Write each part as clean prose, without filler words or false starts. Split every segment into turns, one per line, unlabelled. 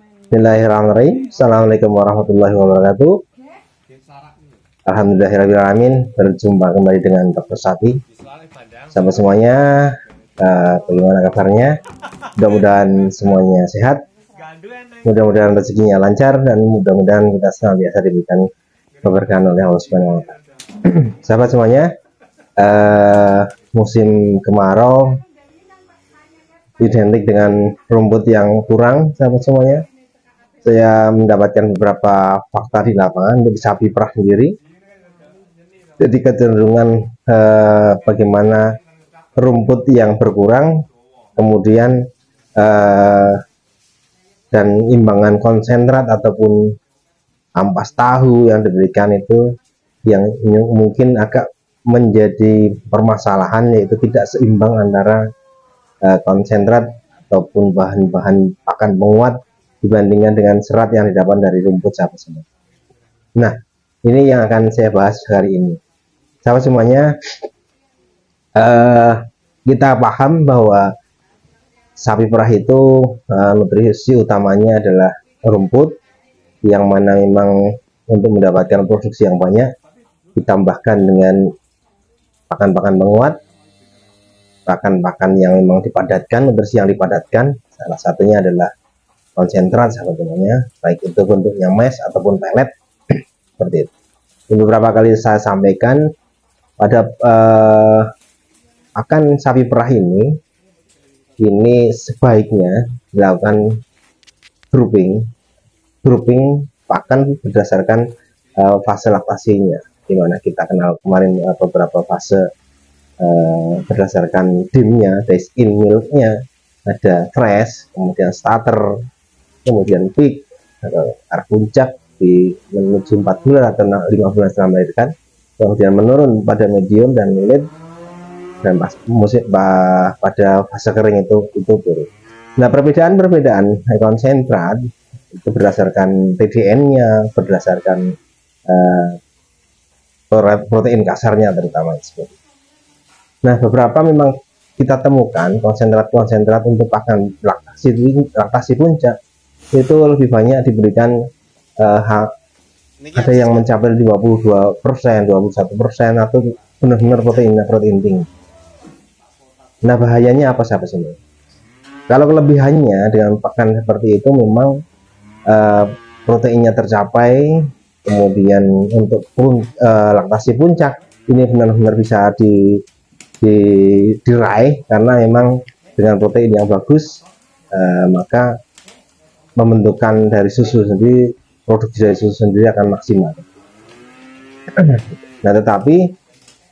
Bismillahirrahmanirrahim. Assalamualaikum warahmatullahi wabarakatuh. Alhamdulillahirrahmanirrahim. Berjumpa kembali dengan Dr. Sapi. Sahabat semuanya, bagaimana kabarnya? Mudah-mudahan semuanya sehat, mudah-mudahan rezekinya lancar, dan mudah-mudahan kita senantiasa diberikan keberkahan oleh Allah Subhanahu wa Ta'ala. Sahabat semuanya, musim kemarau identik dengan rumput yang kurang. Sahabat semuanya, saya mendapatkan beberapa fakta di lapangan untuk sapi perah sendiri. Jadi kecenderungan bagaimana rumput yang berkurang, kemudian dan imbangan konsentrat ataupun ampas tahu yang diberikan itu yang mungkin agak menjadi permasalahan, yaitu tidak seimbang antara konsentrat ataupun bahan-bahan pakan penguat dibandingkan dengan serat yang didapat dari rumput, sahabat semua. Nah, ini yang akan saya bahas hari ini. Sahabat semuanya, kita paham bahwa sapi perah itu nutrisi utamanya adalah rumput, yang mana memang untuk mendapatkan produksi yang banyak ditambahkan dengan pakan-pakan penguat, pakan-pakan yang memang dipadatkan, nutrisi yang dipadatkan. Salah satunya adalah konsentrat, sahabat semuanya, baik itu bentuknya mes ataupun pelet seperti itu. Beberapa kali saya sampaikan pada pakan sapi perah ini sebaiknya dilakukan grouping pakan berdasarkan fase laktasinya, dimana kita kenal kemarin beberapa fase berdasarkan DIM-nya, days in milknya, ada fresh, kemudian starter, kemudian peak atau arah puncak di menuju 4 bulan atau 5 bulan setelah melahirkan, kemudian menurun pada medium dan late, dan pada fase kering itu turun. Nah, perbedaan konsentrat itu berdasarkan TDN-nya, berdasarkan protein kasarnya terutama seperti. Nah, beberapa memang kita temukan konsentrat untuk pakan laktasi puncak itu lebih banyak diberikan ada yang mencapai 22%, 21%, atau benar-benar protein tinggi. Nah, bahayanya apa, sahabat semua? Kalau kelebihannya dengan pakan seperti itu memang proteinnya tercapai, kemudian untuk laktasi puncak ini benar-benar bisa diraih karena memang dengan protein yang bagus, maka pembentukan dari susu sendiri, produksi dari susu sendiri akan maksimal. Nah, tetapi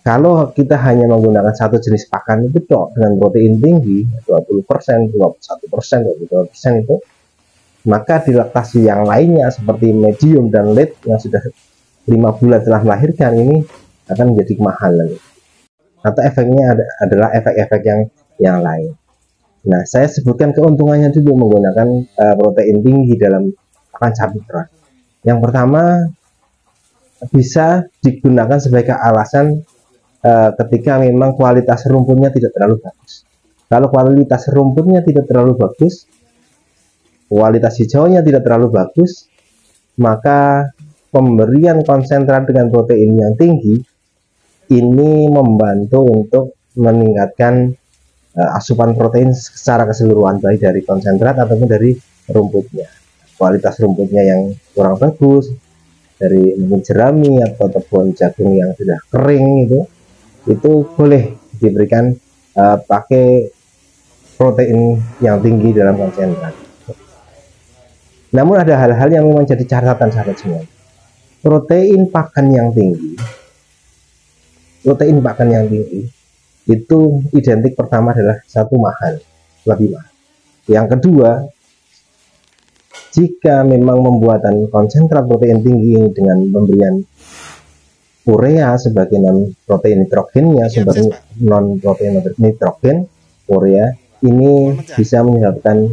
kalau kita hanya menggunakan satu jenis pakan itu dengan protein tinggi 20%, 21%, 22% itu, maka di laktasi yang lainnya seperti medium dan late yang sudah 5 bulan setelah melahirkan ini akan menjadi kemahalan, atau efeknya adalah efek-efek yang lain. Nah, saya sebutkan keuntungannya dulu menggunakan protein tinggi dalam pakan sapi perah. Yang pertama, bisa digunakan sebagai alasan ketika memang kualitas rumputnya tidak terlalu bagus. Kalau kualitas rumputnya tidak terlalu bagus, kualitas hijaunya tidak terlalu bagus, maka pemberian konsentrat dengan protein yang tinggi ini membantu untuk meningkatkan asupan protein secara keseluruhan, baik dari konsentrat ataupun dari rumputnya. Kualitas rumputnya yang kurang bagus, dari mungkin jerami atau tepung jagung yang sudah kering itu boleh diberikan pakai protein yang tinggi dalam konsentrat. Namun ada hal-hal yang memang jadi catatan, sahabat semua. Protein pakan yang tinggi itu identik, pertama adalah satu, mahal, lebih mahal. Yang kedua, jika memang pembuatan konsentrat protein tinggi ini dengan pemberian urea sebagai non protein nitrogennya, sebagai non protein nitrogen urea, ini bisa menyebabkan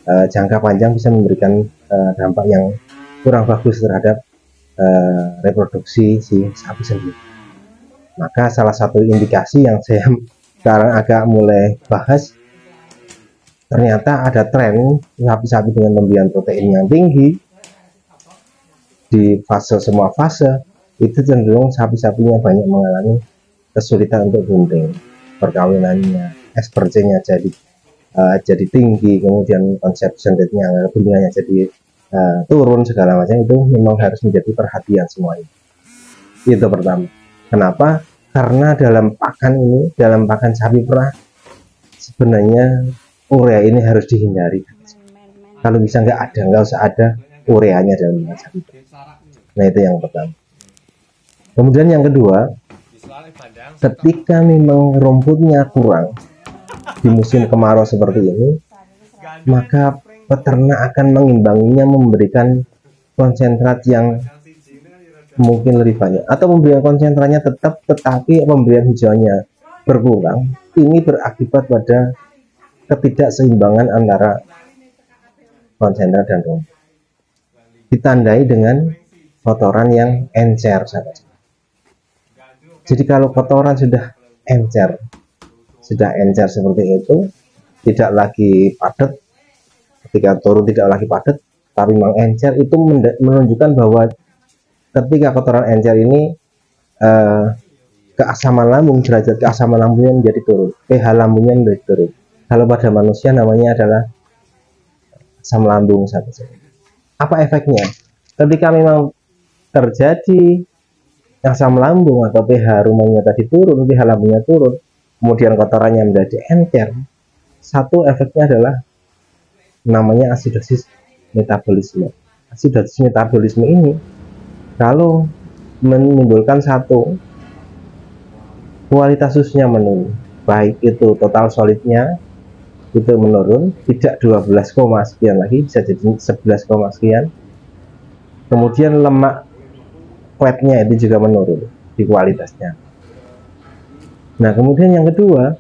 jangka panjang bisa memberikan dampak yang kurang bagus terhadap reproduksi si sapi sendiri. Maka salah satu indikasi yang saya sekarang agak mulai bahas ternyata ada tren sapi-sapi dengan pemberian protein yang tinggi di semua fase itu cenderung sapi-sapinya banyak mengalami kesulitan untuk bunting, perkawinannya, SPRC-nya jadi tinggi, kemudian conception rate-nya, buntingannya jadi turun, segala macam. Itu memang harus menjadi perhatian semuanya. Itu pertama. Kenapa? Karena dalam pakan sapi perah sebenarnya urea ini harus dihindari. Kalau bisa nggak usah ada ureanya dalam pakan sapi perah. Nah, itu yang pertama. Kemudian yang kedua, ketika memang rumputnya kurang di musim kemarau seperti ini, maka peternak akan mengimbanginya, memberikan konsentrat yang mungkin lebih banyak, atau pemberian konsentratnya tetap, tetapi pemberian hijauannya berkurang. Ini berakibat pada ketidakseimbangan antara konsentrat dan rumput, ditandai dengan kotoran yang encer, sahabat. Jadi kalau kotoran sudah encer seperti itu, tidak lagi padat, ketika turun tidak lagi padat tapi memang encer, itu menunjukkan bahwa ketika kotoran encer ini keasaman lambung, derajat keasaman lambungnya menjadi turun, pH lambungnya menjadi turun. Kalau pada manusia namanya adalah asam lambung. Apa efeknya? Ketika memang terjadi asam lambung atau pH rumahnya tadi turun, pH lambungnya turun, kemudian kotorannya menjadi encer, satu efeknya adalah namanya asidosis metabolisme. Asidosis metabolisme ini kalau menimbulkan satu, kualitas susunya menurun, baik itu total solidnya itu menurun, tidak 12, sekian lagi, bisa jadi 11, sekian. Kemudian lemak fatnya itu juga menurun di kualitasnya. Nah, kemudian yang kedua,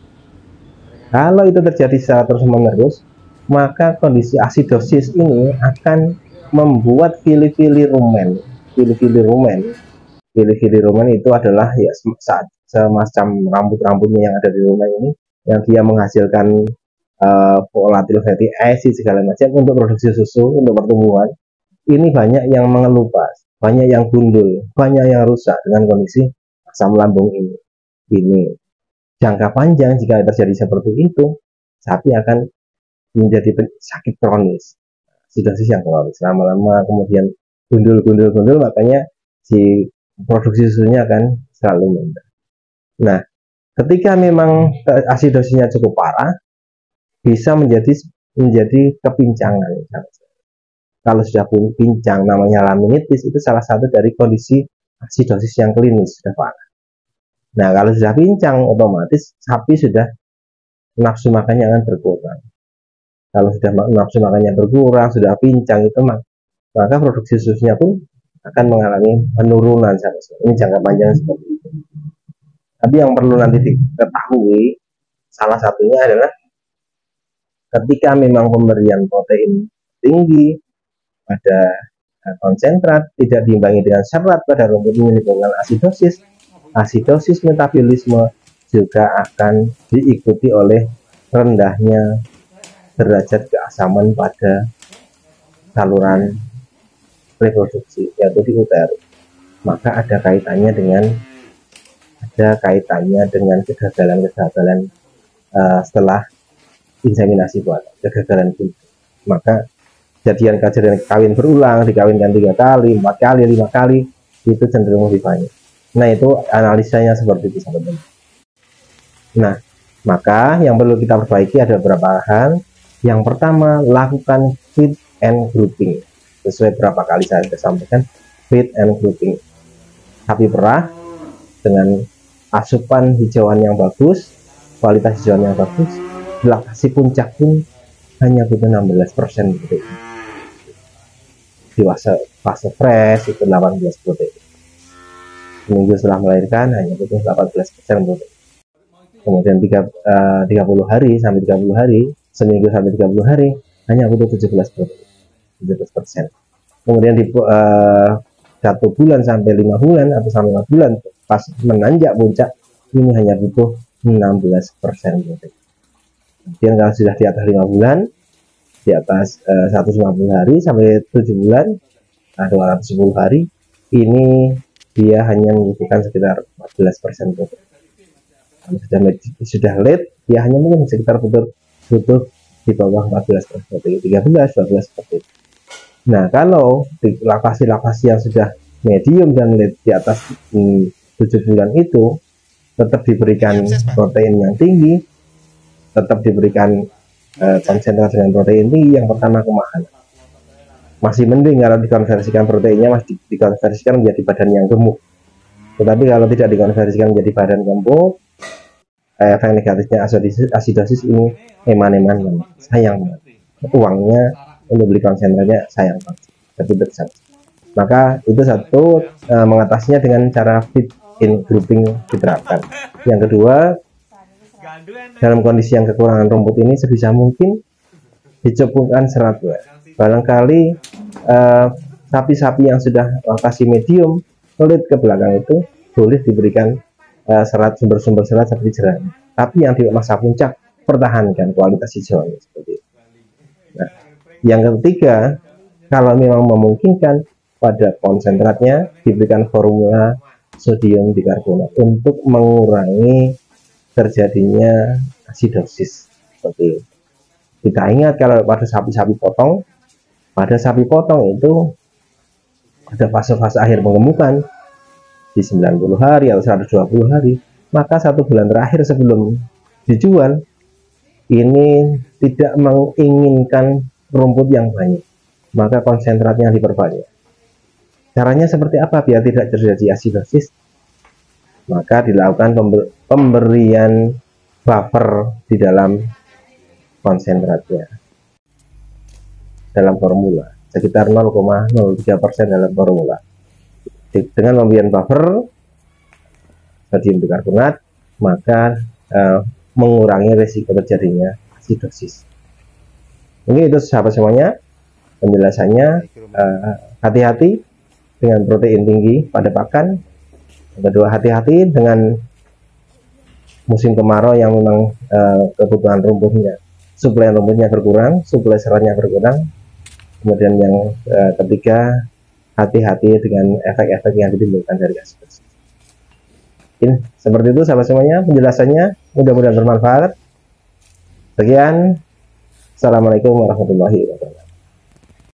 kalau itu terjadi secara terus-menerus, maka kondisi asidosis ini akan membuat fili-fili rumen. Fili-fili rumen itu adalah ya semacam rambut-rambutnya yang ada di rumen ini, yang dia menghasilkan volatile fatty acid segala macam untuk produksi susu, untuk pertumbuhan. Ini banyak yang mengelupas, banyak yang gundul, banyak yang rusak dengan kondisi asam lambung ini. Jangka panjang jika terjadi seperti itu, sapi akan menjadi sakit kronis, asidosis yang kronis, lama-lama kemudian gundul, makanya si produksi susunya akan selalu rendah. Nah, ketika memang asidosisnya cukup parah, bisa menjadi kepincangan. Kalau sudah pincang, namanya laminitis, itu salah satu dari kondisi asidosis yang klinis, sudah parah. Nah, kalau sudah pincang, otomatis sapi sudah nafsu makannya akan berkurang. Kalau sudah nafsu makannya berkurang, sudah pincang, itu maka produksi susunya pun akan mengalami penurunan. Ini jangka panjang seperti itu. Tapi yang perlu nanti diketahui, salah satunya adalah ketika memang pemberian protein tinggi, ada konsentrat, tidak diimbangi dengan serat pada rumput, menimbulkan asidosis metabolisme juga akan diikuti oleh rendahnya derajat keasaman pada saluran reproduksi, yaitu di uterus. Maka ada kaitannya dengan kegagalan setelah inseminasi buatan, kegagalan bunting. Maka kejadian kawin berulang, dikawinkan 3 kali, 4 kali, 5 kali, itu cenderung lebih banyak. Nah, itu analisanya seperti itu, sahabat. Nah, maka yang perlu kita perbaiki ada beberapa hal. Yang pertama, lakukan feed and grouping. Sesuai berapa kali saya sudah sampaikan, feed and grouping. Sapi perah dengan asupan hijauan yang bagus, kualitas hijauan yang bagus, laktasi puncak pun hanya butuh 16% protein. Di fase fresh itu 18 protein. Seminggu setelah melahirkan hanya butuh 18% protein. Kemudian 30 hari sampai 30 hari, seminggu sampai 30 hari hanya butuh 17 protein, 17%. Kemudian di 1 bulan sampai 5 bulan atau sampai 5 bulan pas menanjak puncak, ini hanya butuh 16% protein. Kemudian kalau sudah di atas 5 bulan, di atas 150 hari sampai 7 bulan, 210 hari, ini dia hanya membutuhkan sekitar 14% butuh. Kalau sudah late, dia hanya mungkin sekitar butuh di bawah 14%, 13, 12 seperti itu. Nah, kalau di lokasi-lokasi yang sudah medium dan late di atas 7 bulan itu tetap diberikan protein yang tinggi, tetap diberikan konsentrasi dengan protein tinggi. Yang pertama, kemahalan. Masih mending kalau dikonversikan proteinnya masih dikonversikan menjadi badan yang gemuk. Tetapi kalau tidak dikonversikan menjadi badan gemuk, efek negatifnya asidosis ini eman-eman, sayang, uangnya untuk beli konsentratnya sayang banget. Tapi besar. Maka itu satu, mengatasinya dengan cara feed in grouping diterapkan. Yang kedua, dalam kondisi yang kekurangan rumput ini sebisa mungkin dicukupkan serat. Barangkali sapi-sapi yang sudah lokasi medium sulit ke belakang itu boleh diberikan serat, sumber-sumber serat seperti jerami. Tapi yang di masa puncak pertahankan kualitas hijauannya seperti itu. Nah, yang ketiga, kalau memang memungkinkan, pada konsentratnya diberikan formula sodium bikarbonat untuk mengurangi terjadinya asidosis seperti itu. Kita ingat kalau pada sapi-sapi potong, itu ada fase-fase akhir pengemukan di 90 hari atau 120 hari, maka 1 bulan terakhir sebelum dijual ini tidak menginginkan rumput yang banyak, maka konsentratnya diperbanyak. Caranya seperti apa biar tidak terjadi asidosis? Maka dilakukan pemberian buffer di dalam konsentratnya dalam formula sekitar 0,03% dalam formula. Dengan pemberian buffer sodium bikarbonat, maka mengurangi risiko terjadinya asidosis. Mungkin itu sahabat semuanya penjelasannya. Hati-hati dengan protein tinggi pada pakan. Yang kedua, hati-hati dengan musim kemarau yang memang kebutuhan rumputnya, suplai rumputnya berkurang, suplai seratnya berkurang. Kemudian yang ketiga, hati-hati dengan efek-efek yang ditimbulkan dari asidosis. Seperti itu sahabat semuanya penjelasannya, mudah-mudahan bermanfaat. Sekian, assalamualaikum warahmatullahi wabarakatuh.